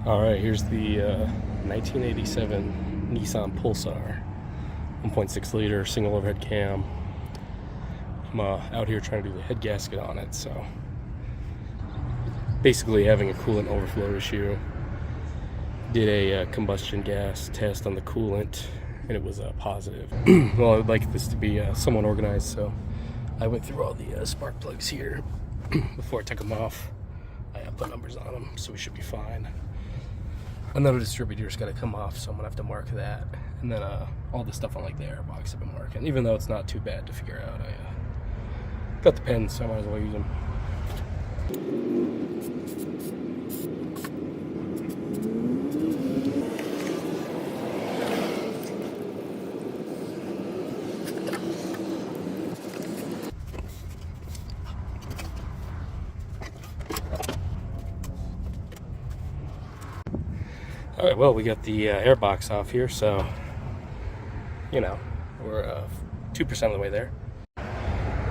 Alright, here's the 1987 Nissan Pulsar 1.6 liter single overhead cam. I'm out here trying to do the head gasket on it, so basically having a coolant overflow issue. Did a combustion gas test on the coolant and it was positive. Well, I would like this to be somewhat organized, so I went through all the spark plugs here before I took them off. I put numbers on them, so we should be fine. Another distributor's got to come off, so I'm gonna have to mark that. And then all the stuff on like the airbox I've been marking. Even though it's not too bad to figure out, I got the pens, so I might as well use them. Alright, well, we got the airbox off here, so, you know, we're 2% of the way there.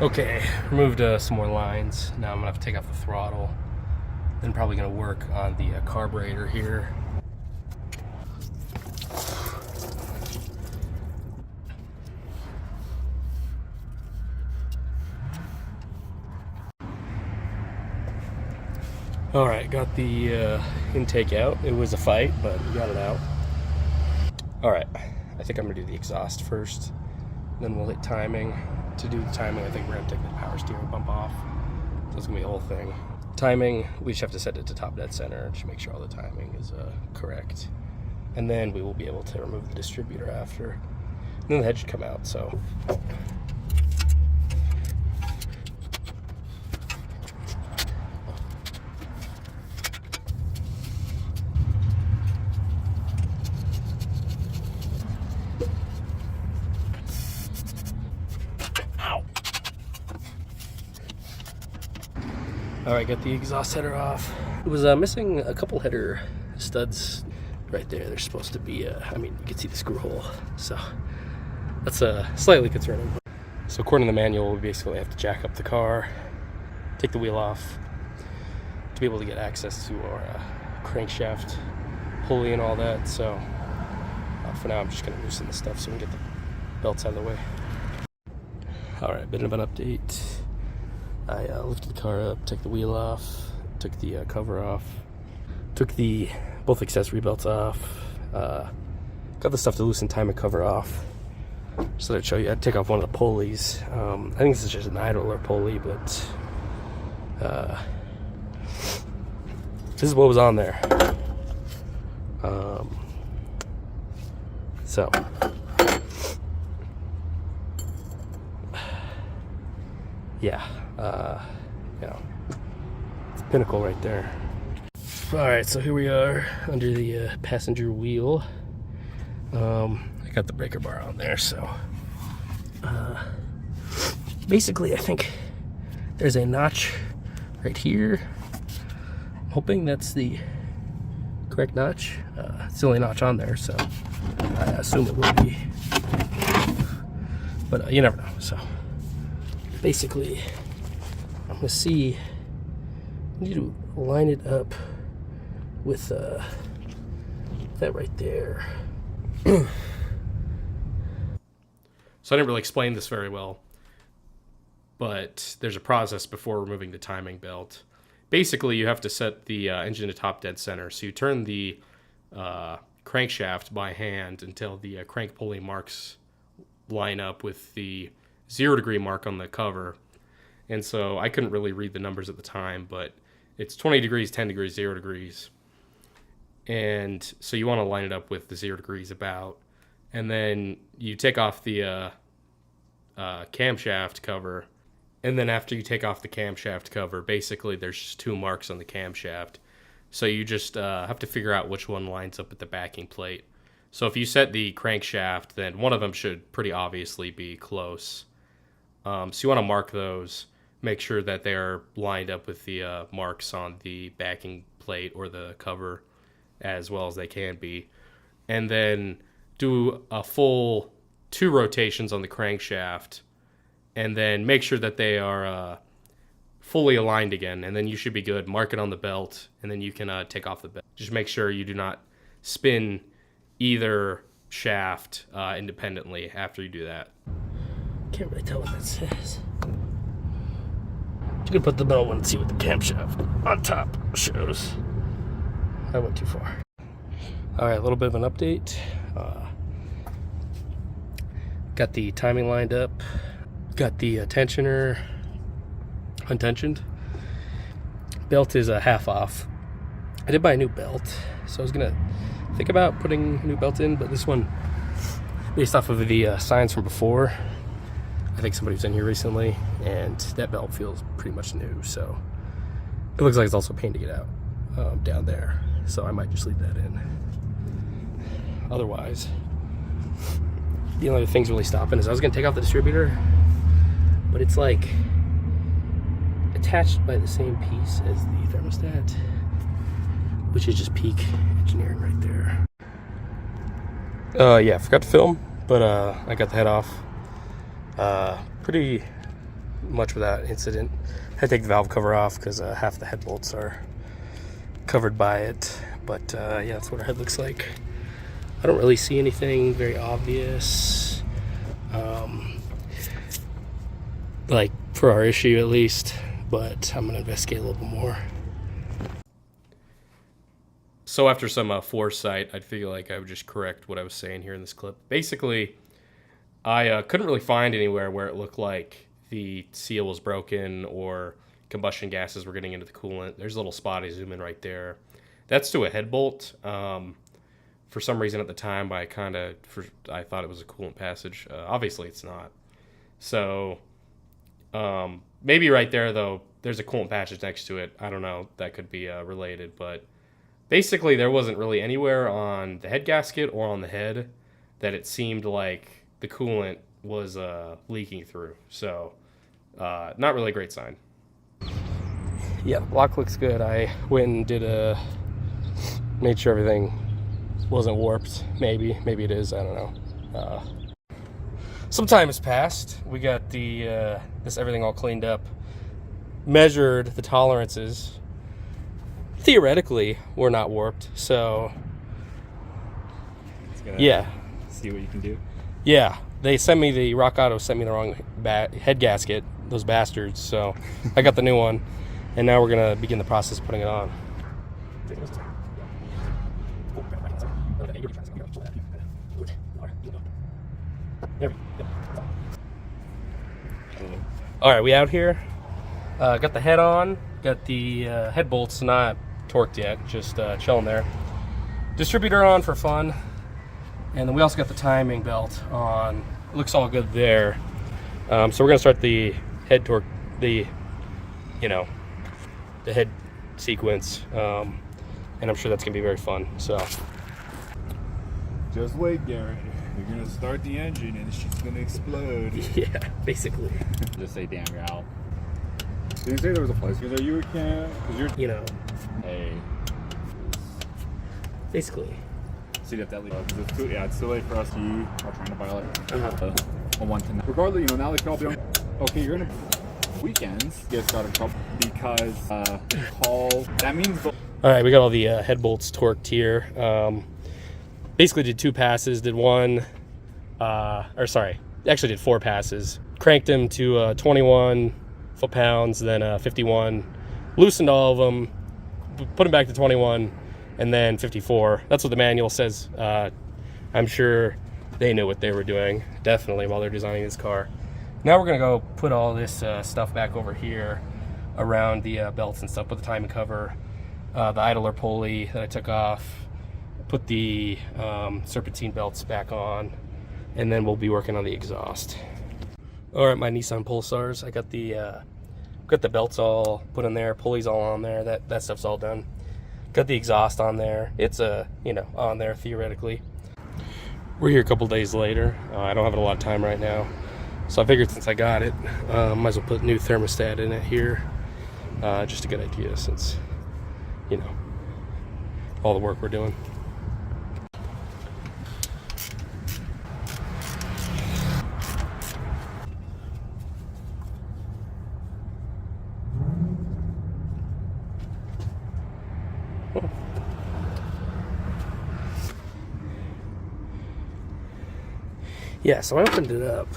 Okay, removed some more lines. Now I'm going to have to take off the throttle. Then probably going to work on the carburetor here. Alright, got the intake out. It was a fight, but we got it out. Alright, I think I'm going to do the exhaust first. Then we'll hit timing. To do the timing, I think we're going to take the power steering bump off. So it's going to be a whole thing. Timing, we just have to set it to top dead center to make sure all the timing is correct. And then we will be able to remove the distributor after. And then the head should come out, so... Alright, got the exhaust header off. It was missing a couple header studs right there. They're supposed to be, I mean, you can see the screw hole. So that's slightly concerning. So according to the manual, we basically have to jack up the car, take the wheel off to be able to get access to our crankshaft pulley and all that. So for now, I'm just going to loosen the stuff so we can get the belts out of the way. Alright, bit of an update. I lifted the car up, took the wheel off, took the cover off, took the both accessory belts off, got the stuff to loosen timing cover off. So that I'd show you, I'd take off one of the pulleys. I think this is just an idler pulley, but this is what was on there. So yeah, you know, it's a pinnacle right there. Alright, so here we are under the passenger wheel. I got the breaker bar on there, so basically I think there's a notch right here. I'm hoping that's the correct notch. It's the only notch on there, so I assume it will be, but you never know. So basically, I'm gonna see. I need to line it up with that right there. So I didn't really explain this very well, but there's a process before removing the timing belt. Basically, you have to set the engine to top dead center. So you turn the crankshaft by hand until the crank pulley marks line up with the 0 degree mark on the cover. And so I couldn't really read the numbers at the time, but it's 20 degrees, 10 degrees, 0 degrees. And so you want to line it up with the 0 degrees about. And then you take off the camshaft cover. And then after you take off the camshaft cover, basically there's just 2 marks on the camshaft. So you just have to figure out which one lines up with the backing plate. So if you set the crankshaft, then one of them should pretty obviously be close. So you want to mark those, make sure that they're lined up with the marks on the backing plate or the cover as well as they can be. And then do a full 2 rotations on the crankshaft, and then make sure that they are fully aligned again, and then you should be good. Mark it on the belt, and then you can take off the belt. Just make sure you do not spin either shaft independently after you do that. Can't really tell what that says. You can put the belt on and see what the camshaft on top shows. I went too far. All right, a little bit of an update. Got the timing lined up. Got the tensioner untensioned. Belt is a half off. I did buy a new belt, so I was gonna think about putting a new belt in, but this one, based off of the signs from before, I think somebody was in here recently, and that belt feels pretty much new, so it looks like it's also a pain to get out down there, so I might just leave that in. Otherwise, the only things really stopping is I was gonna take off the distributor, but it's like attached by the same piece as the thermostat, which is just peak engineering right there. Yeah, forgot to film, but I got the head off pretty much without incident. Had to take the valve cover off because half the head bolts are covered by it, but yeah, that's what our head looks like. I don't really see anything very obvious, like for our issue at least, but I'm gonna investigate a little bit more. So after some foresight, I feel like I would just correct what I was saying here in this clip. Basically, I couldn't really find anywhere where it looked like the seal was broken or combustion gases were getting into the coolant. There's a little spot I zoom in right there. That's to a head bolt. For some reason at the time, I thought it was a coolant passage. Obviously, it's not. So maybe right there, though, there's a coolant passage next to it. I don't know. That could be related. But basically, there wasn't really anywhere on the head gasket or on the head that it seemed like the coolant was leaking through. So not really a great sign. Yeah, the block looks good. I went and made sure everything wasn't warped. Maybe it is. I don't know. Some time has passed. We got this everything all cleaned up, measured the tolerances. Theoretically, we're not warped. So yeah, see what you can do. Yeah, they sent me the Rock Auto sent me the wrong head gasket. Those bastards. So I got the new one, and now we're gonna begin the process of putting it on. All right, we out here. Got the head on. Got the head bolts not torqued yet, just chilling there. Distributor on for fun, and then we also got the timing belt on. It looks all good there. So we're gonna start the head torque, the head sequence, and I'm sure that's gonna be very fun. So just wait, Garrett. You're gonna start the engine and it's just gonna explode. Yeah, basically. Just say, damn, you're out. Did you say there was a place? Because you can't. Because you're. Hey. Basically. See if that leaves. It's too late for us. You are trying to buy like a 1 to 9. Regardless, now they can all be on. Okay, you're gonna weekends get started in trouble because call. That means. All right, we got all the head bolts torqued here. Basically did 2 passes, did one, actually did 4 passes. Cranked them to 21 foot-pounds, then 51. Loosened all of them, put them back to 21, and then 54. That's what the manual says. I'm sure they knew what they were doing, definitely, while they're designing this car. Now we're gonna go put all this stuff back over here around the belts and stuff, put the timing cover, the idler pulley that I took off, put the serpentine belts back on, and then we'll be working on the exhaust. All right, my Nissan Pulsars, I got the belts all put in there, pulleys all on there, that stuff's all done. Got the exhaust on there. It's on there theoretically. We're here a couple days later. I don't have a lot of time right now, so I figured since I got it, might as well put new thermostat in it here. Just a good idea since all the work we're doing. Yeah, so I opened it up,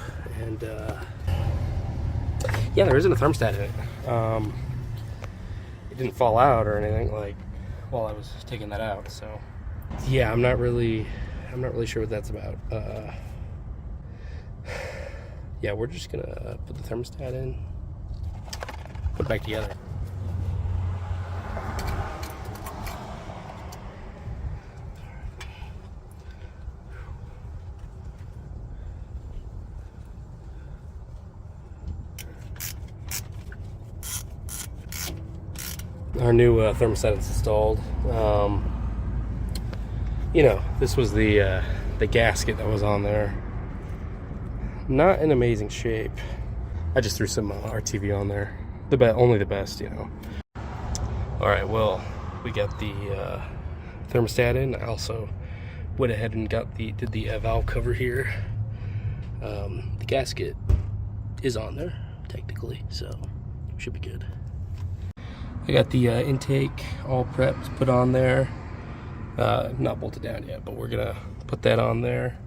and yeah, there isn't a thermostat in it. It didn't fall out or anything like while I was taking that out. So yeah, I'm not really sure what that's about. Yeah, we're just gonna put the thermostat in, put it back together. Our new thermostat is installed. You know, this was the gasket that was on there. Not in amazing shape. I just threw some RTV on there. Only the best, you know. All right, well, we got the thermostat in. I also went ahead and did the valve cover here. The gasket is on there technically, so should be good. I got the intake all prepped, put on there. Not bolted down yet, but we're gonna put that on there.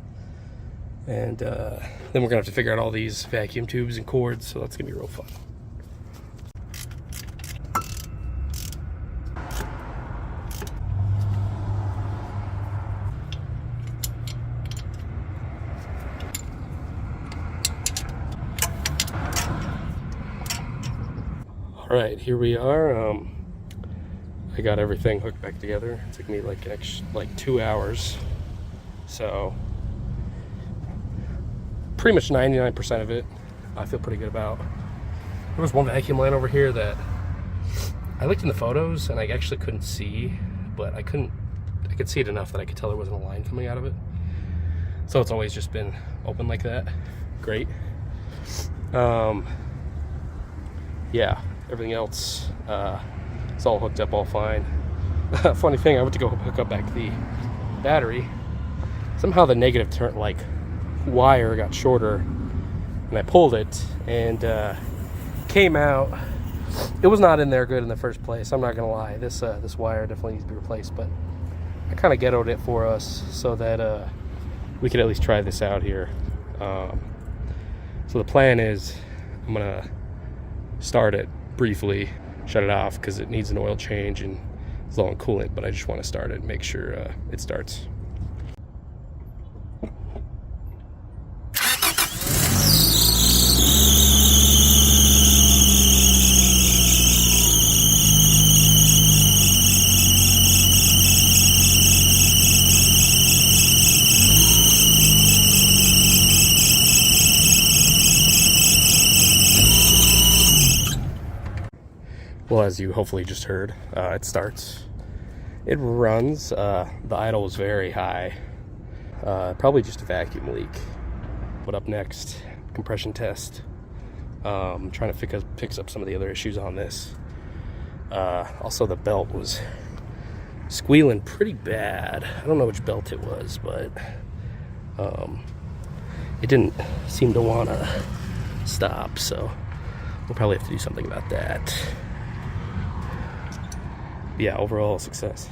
And then we're gonna have to figure out all these vacuum tubes and cords, so that's gonna be real fun. All right, here we are. I got everything hooked back together. It took me like 2 hours. So pretty much 99% of it I feel pretty good about. There was one vacuum line over here that I looked in the photos and I actually couldn't see, but I could see it enough that I could tell there wasn't a line coming out of it. So it's always just been open like that. Great. Yeah, everything else it's all hooked up all fine. Funny thing, I went to go hook up back the battery. Somehow the negative wire got shorter, and I pulled it and came out. It was not in there good in the first place. I'm not gonna lie. This wire definitely needs to be replaced, but I kind of ghettoed it for us so that we could at least try this out here. So the plan is I'm gonna start it briefly, shut it off because it needs an oil change and it's low on coolant, but I just want to start it and make sure it starts. Well, as you hopefully just heard, it starts. It runs. The idle was very high. Probably just a vacuum leak. What up next? Compression test. Trying to fix up some of the other issues on this. Also, the belt was squealing pretty bad. I don't know which belt it was, but it didn't seem to want to stop, so we'll probably have to do something about that. Yeah, overall success.